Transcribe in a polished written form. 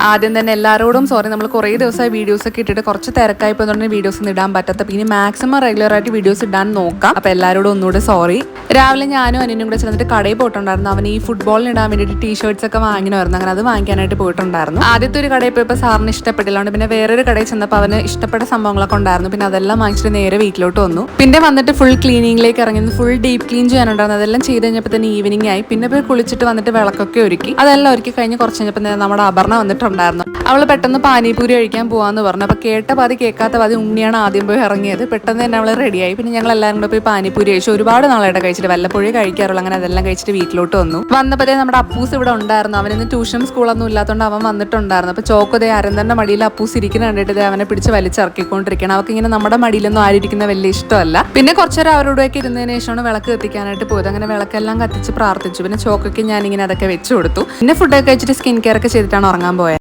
ആദ്യം തന്നെ എല്ലാവരോടും സോറി, നമ്മൾ കുറേ ദിവസമായി വീഡിയോസ് ഒക്കെ ഇട്ടിട്ട് കുറച്ച് തിരക്കായപ്പോഴാണ് വീഡിയോസ് ഒന്നും ഇടാൻ പറ്റാത്ത. പിന്നെ മാക്സിമം റെഗുലർ ആയിട്ട് വീഡിയോസ് ഇടാൻ നോക്കാം. അപ്പോൾ എല്ലാവരോടും ഒന്നുകൂടെ സോറി. രാവിലെ ഞാനും അനിയനും കൂടെ ചെന്നിട്ട് കടയിൽ പോയിട്ടുണ്ടായിരുന്നു. അവൻ ഈ ഫുട്ബോളിന് ഇടാൻ വേണ്ടിയിട്ട് ടീഷർട്സ് ഒക്കെ വാങ്ങിനായിരുന്നു. അങ്ങനെ അത് വാങ്ങിക്കാനായിട്ട് പോയിട്ടുണ്ടായിരുന്നു. ആദ്യത്തെ ഒരു കടയിൽ പോയപ്പോൾ സാറിന് ഇഷ്ടപ്പെട്ടില്ല. പിന്നെ വേറൊരു കടയിൽ ചെന്നപ്പോൾ അവന് ഇഷ്ടപ്പെട്ട സംഭവങ്ങളൊക്കെ ഉണ്ടായിരുന്നു. പിന്നെ അതെല്ലാം വാങ്ങിച്ചിട്ട് നേരെ വീട്ടിലോട്ട് വന്നു. പിന്നെ വന്നിട്ട് ഫുൾ ക്ലീനിങ്ങിലേക്ക് ഇറങ്ങി. ഫുൾ ഡീപ്പ് ക്ലീൻ ചെയ്യാനുണ്ടായിരുന്നു. അതെല്ലാം ചെയ്ത് കഴിഞ്ഞപ്പോൾ തന്നെ ഈവനിങ് ആയി. പിന്നെ പോയി കുളിച്ചിട്ട് വന്നിട്ട് വിളക്കൊക്കെ ഒരുക്കി. അതെല്ലാം ഒരുക്കി കഴിഞ്ഞ് കുറച്ച് കഴിഞ്ഞപ്പോൾ നമ്മുടെ അപർണ വന്നിട്ടുണ്ടായിരുന്നു. അവൾ പെട്ടെന്ന് പാനിപൂരി കഴിക്കാൻ പോവാന്ന് പറഞ്ഞു. അപ്പോൾ കേട്ട പാതി കേൾക്കാത്ത പാതി ഉണ്ണിയാണ് ആദ്യം പോയി ഇറങ്ങിയത്. പെട്ടെന്ന് തന്നെ അവൾ റെഡിയായി. പിന്നെ ഞങ്ങൾ എല്ലാവരും കൂടെ പോയി പാനിപൂരി കഴിച്ചു. ഒരുപാട് നാളായിട്ട് കഴിച്ചിട്ട്, വല്ലപ്പോഴേ കഴിക്കാറുള്ളൂ. അങ്ങനെ അതെല്ലാം കഴിച്ചിട്ട് വീട്ടിലോട്ട് വന്നു. വന്നപ്പോഴേ നമ്മുടെ അപ്പൂസ് ഇവിടെ ഉണ്ടായിരുന്നു. അവനിന്ന് ട്യൂഷനും സ്കൂളൊന്നും ഇല്ലാത്തതുകൊണ്ട് അവൻ വന്നിട്ടുണ്ടായിരുന്നു. അപ്പോൾ ചോക്കോദേ അരന്തന്റെ മടിയിൽ അപ്പൂസ് ഇരിക്കുന്ന കണ്ടിട്ട് അവനെ പിടിച്ച് വലിച്ചിറക്കിക്കൊണ്ടിരിക്കണം. അവർക്ക് ഇങ്ങനെ നമ്മുടെ മടിയിലൊന്നും ആരിയിരിക്കുന്ന വലിയ ഇഷ്ടമല്ല. പിന്നെ കുറച്ചേരം അവരോടൊക്കെ ഇരുന്നതിന് ശേഷമാണ് വിളക്ക് കത്തിക്കാനായിട്ട് പോയത്. അങ്ങനെ വിളക്കെല്ലാം കത്തിച്ച് പ്രാർത്ഥിച്ചു. പിന്നെ ചോക്കയ്ക്ക് ഞാനിങ്ങനെ അതൊക്കെ വെച്ചു കൊടുത്തു. പിന്നെ ഫുഡൊക്കെ കഴിച്ചിട്ട് സ്കിൻ കെയർ ഒക്കെ ചെയ്തിട്ടാണ് ഉറങ്ങാൻ പോയത്.